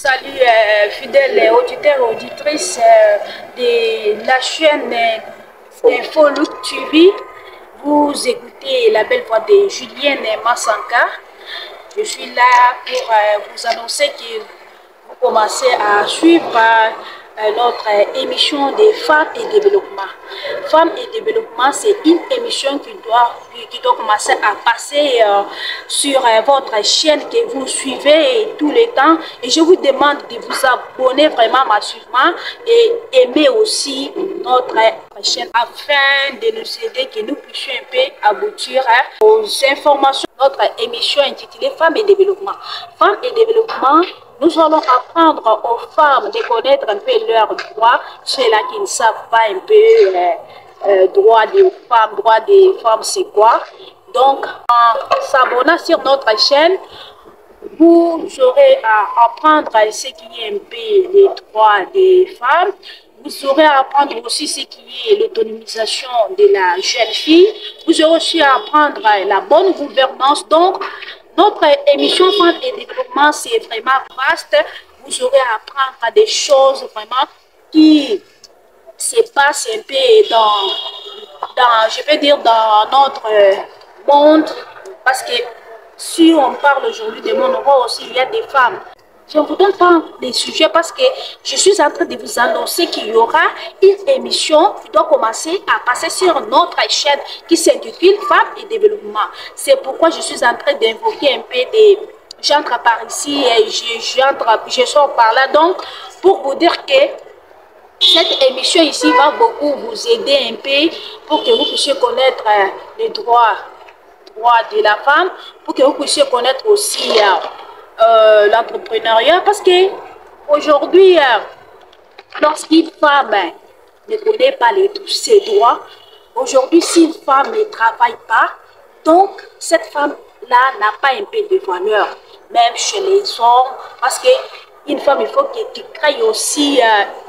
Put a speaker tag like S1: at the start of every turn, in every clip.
S1: Salut fidèles auditeurs et auditrices de la chaîne Info Look TV. Vous écoutez la belle voix de Julienne Massanka. Je suis là pour vous annoncer que vous commencez à suivre notre émission des femmes et développement. Femmes et développement, c'est une émission qui doit commencer à passer sur votre chaîne que vous suivez tout le temps. Et je vous demande de vous abonner vraiment massivement et aimer aussi notre chaîne afin de nous aider, que nous puissions un peu aboutir aux informations de notre émission intitulée Femmes et développement. Femmes et développement, nous allons apprendre aux femmes de connaître un peu leurs droits, ceux-là qui ne savent pas un peu droits des femmes, c'est quoi. Donc, en s'abonnant sur notre chaîne, vous aurez à apprendre ce qui est un peu les droits des femmes. Vous aurez à apprendre aussi ce qui est l'autonomisation de la jeune fille. Vous aurez aussi à apprendre la bonne gouvernance. Donc, notre émission Femmes et développement, c'est vraiment vaste. Vous aurez à apprendre des choses vraiment qui se passent un peu je peux dire, dans notre monde. Parce que si on parle aujourd'hui de monde, on voit aussi il y a des femmes. Je ne vous donne pas des sujets parce que je suis en train de vous annoncer qu'il y aura une émission qui doit commencer à passer sur notre chaîne qui s'intitule Femmes et développement. C'est pourquoi je suis en train d'invoquer un peu des... J'entre par ici et je sors par là. Donc, pour vous dire que cette émission ici va beaucoup vous aider un peu pour que vous puissiez connaître les droits de la femme, pour que vous puissiez connaître aussi l'entrepreneuriat, parce que aujourd'hui, lorsqu'une femme ne connaît pas ses droits, aujourd'hui, si une femme ne travaille pas, donc cette femme-là n'a pas un peu de valeur, même chez les hommes, parce que une femme, il faut que tu crées aussi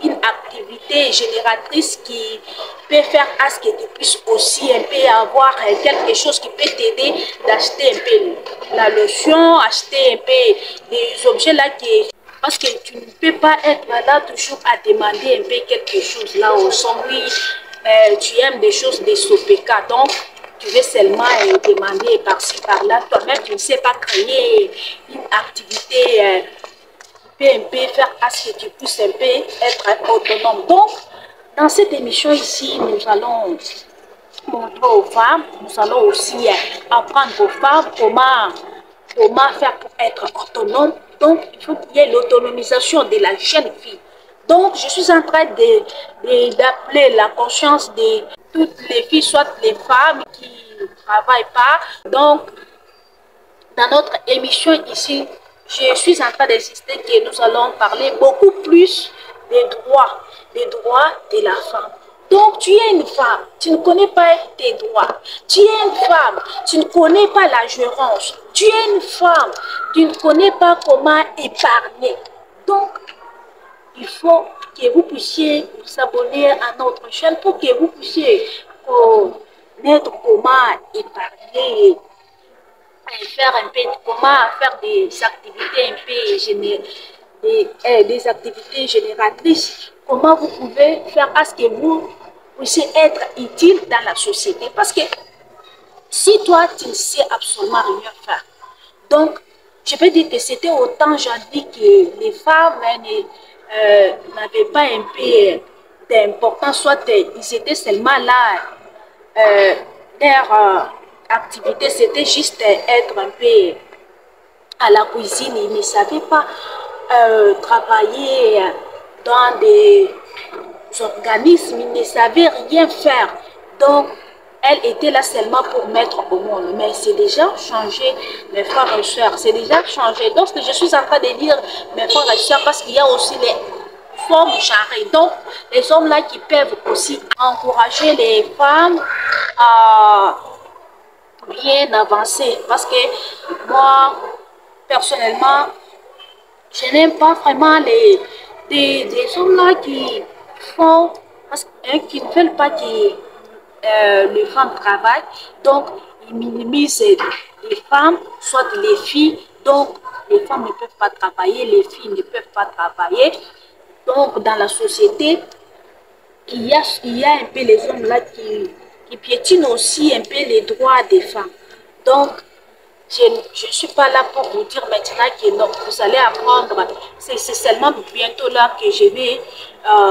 S1: une activité génératrice qui peut faire à ce que tu puisses aussi un peu avoir quelque chose qui peut t'aider d'acheter un peu la lotion, acheter un peu des objets là qui... Parce que tu ne peux pas être là toujours à demander un peu quelque chose là au son. Oui, tu aimes des choses de Sopeka, donc tu veux seulement demander par-ci, par-là. Toi-même, tu ne sais pas créer une activité un peu faire à ce que tu puisses un peu être autonome. Donc, dans cette émission ici, nous allons montrer aux femmes, nous allons aussi apprendre aux femmes comment faire pour être autonome. Donc, il faut qu'il y ait l'autonomisation de la jeune fille. Donc, je suis en train d'appeler la conscience de toutes les filles, soit les femmes qui ne travaillent pas. Donc, dans notre émission ici, je suis en train d'insister que nous allons parler beaucoup plus des droits de la femme. Donc, tu es une femme, tu ne connais pas tes droits. Tu es une femme, tu ne connais pas la gérance. Tu es une femme, tu ne connais pas comment épargner. Donc, il faut que vous puissiez vous abonner à notre chaîne pour que vous puissiez connaître comment épargner, faire un peu comment faire des activités des activités génératrices, comment vous pouvez faire à ce que vous puissiez être utile dans la société, parce que si toi tu ne sais absolument rien faire, donc je peux dire que c'était autant jadis que les femmes n'avaient pas un peu d'importance, soit ils étaient seulement là, leur activité, c'était juste être un peu à la cuisine. Ils ne savaient pas travailler dans des organismes, ils ne savaient rien faire. Donc, elle était là seulement pour mettre au monde. Mais c'est déjà changé, mes frères et sœurs. C'est déjà changé. Donc, je suis en train de dire mes frères et sœurs parce qu'il y a aussi les formes genrées. Donc, les hommes là qui peuvent aussi encourager les femmes à bien avancer, parce que moi personnellement je n'aime pas vraiment des hommes là qui font qui ne veulent pas que les femmes travaillent, donc ils minimisent les femmes, soit les filles. Donc les femmes ne peuvent pas travailler, les filles ne peuvent pas travailler. Donc, dans la société, il y a un peu les hommes là qui piétinent aussi un peu les droits des femmes. Donc, je ne suis pas là pour vous dire maintenant que non, vous allez apprendre. C'est seulement bientôt là que je vais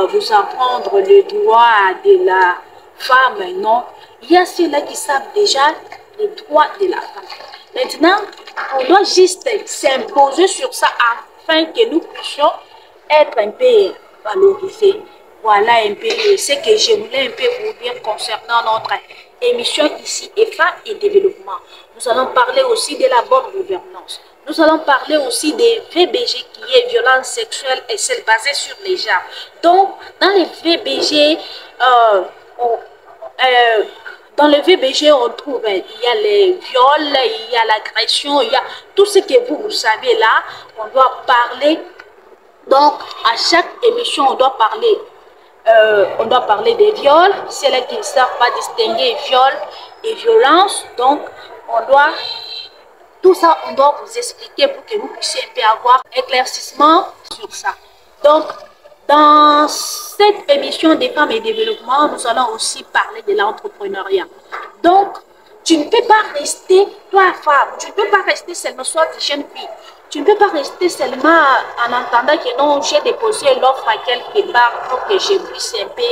S1: vous apprendre le droit de la femme. Non, il y a ceux-là qui savent déjà les droits de la femme. Maintenant, on doit juste s'imposer sur ça afin que nous puissions être un peu valorisés. Voilà un peu ce que je voulais un peu vous dire concernant notre émission ici, et femmes et développement. Nous allons parler aussi de la bonne gouvernance. Nous allons parler aussi des VBG qui est violence sexuelle et celle basée sur les genres. Donc, dans les VBG, dans le VBG, on trouve, il y a les viols, il y a l'agression, il y a tout ce que vous savez là. On doit parler. Donc, à chaque émission, on doit parler des viols. C'est là qu'ils ne savent pas distinguer viol et violence. Donc, tout ça, on doit vous expliquer pour que vous puissiez un peu avoir éclaircissement sur ça. Donc, dans cette émission des femmes et développement, nous allons aussi parler de l'entrepreneuriat. Donc, tu ne peux pas rester, toi femme, tu ne peux pas rester seulement soit jeune fille. Tu ne peux pas rester seulement en entendant que non, j'ai déposé l'offre à quelque part pour que je puisse un peu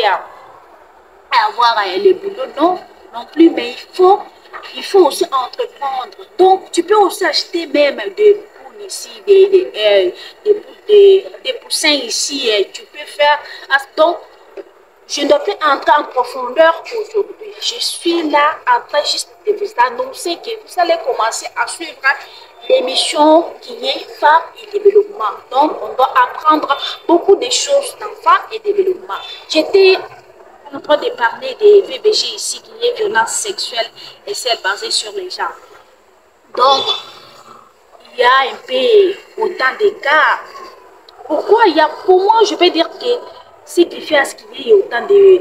S1: avoir le boulot. Non, non plus, mais il faut aussi entreprendre. Donc, tu peux aussi acheter même des poules ici, des poussins ici. Tu peux faire. Donc, je ne dois plus entrer en profondeur aujourd'hui. Je suis là en train juste de vous annoncer que vous allez commencer à suivre l'émission qui est femmes et développement. Donc, on doit apprendre beaucoup de choses dans femmes et développement. J'étais en train de parler des VBG ici, qui est violence sexuelle et celle basée sur les genres. Donc, il y a un peu autant d'écarts. Pourquoi il y a, pour moi, je peux dire que ce qui fait à ce qu'il y ait autant de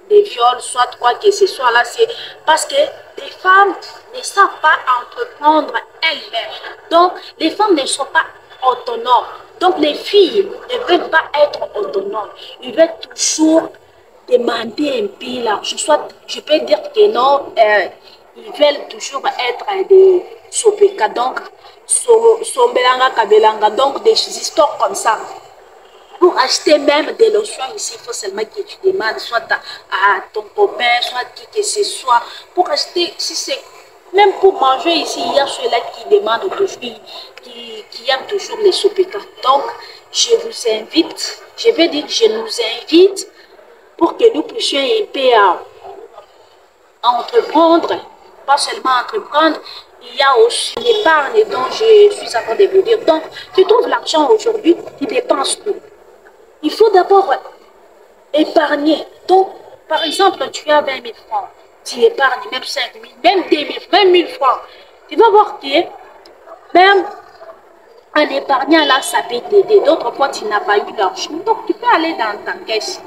S1: viols, soit quoi que ce soit là, c'est parce que les femmes ne savent pas entreprendre elles-mêmes. Donc, les femmes ne sont pas autonomes. Donc, les filles ne veulent pas être autonomes. Ils veulent toujours demander un peu l'argent. Soit, je peux dire que non, ils veulent toujours être des sopeka, donc sombelanga, kabelanga, donc des histoires comme ça. Pour acheter même des lotions ici, il faut seulement que tu demandes soit à ton copain, soit qui que ce soit. Pour acheter, si c'est même pour manger ici, il y a ceux-là qui demandent toujours, qui aiment toujours les sopeka. Donc, je vous invite, je vais dire, je nous invite pour que nous puissions un peu entreprendre, pas seulement entreprendre, il y a aussi l'épargne dont je suis en train de vous dire. Donc, tu trouves l'argent aujourd'hui, tu dépenses tout. Il faut d'abord épargner. Donc, par exemple, tu as 20 000 francs, tu épargnes même 5 000, même 2 000, même 1 000 francs. Tu vas voir que même en épargnant là, ça peut t'aider. D'autres fois, tu n'as pas eu d'argent. Donc, tu peux aller dans ta caisse,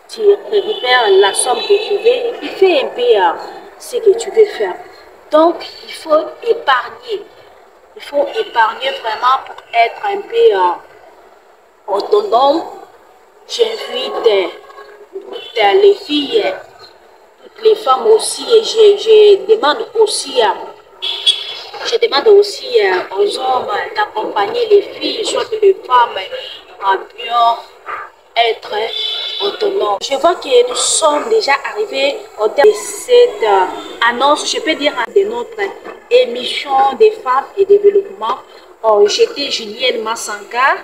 S1: tu récupères la somme que tu veux et puis fais un peu ce que tu veux faire. Donc, il faut épargner. Il faut épargner vraiment pour être un peu autonome. J'invite toutes les filles, toutes les femmes aussi, et je demande aussi aux hommes d'accompagner les filles, soit les femmes, à bien être autonomes. Je vois que nous sommes déjà arrivés au terme de cette annonce, je peux dire, de notre émission des femmes et développement. J'étais Julienne Massanka.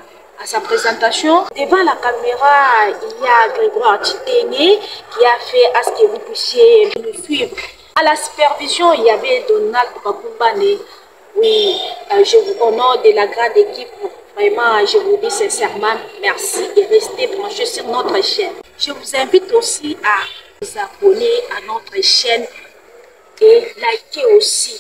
S1: À sa présentation, devant la caméra, il y a Grégoire Chitenye qui a fait à ce que vous puissiez nous suivre. À la supervision, il y avait Donald Bakumbane. Oui, au nom de la grande équipe, vraiment, je vous dis sincèrement merci et restez branchés sur notre chaîne. Je vous invite aussi à vous abonner à notre chaîne et liker aussi.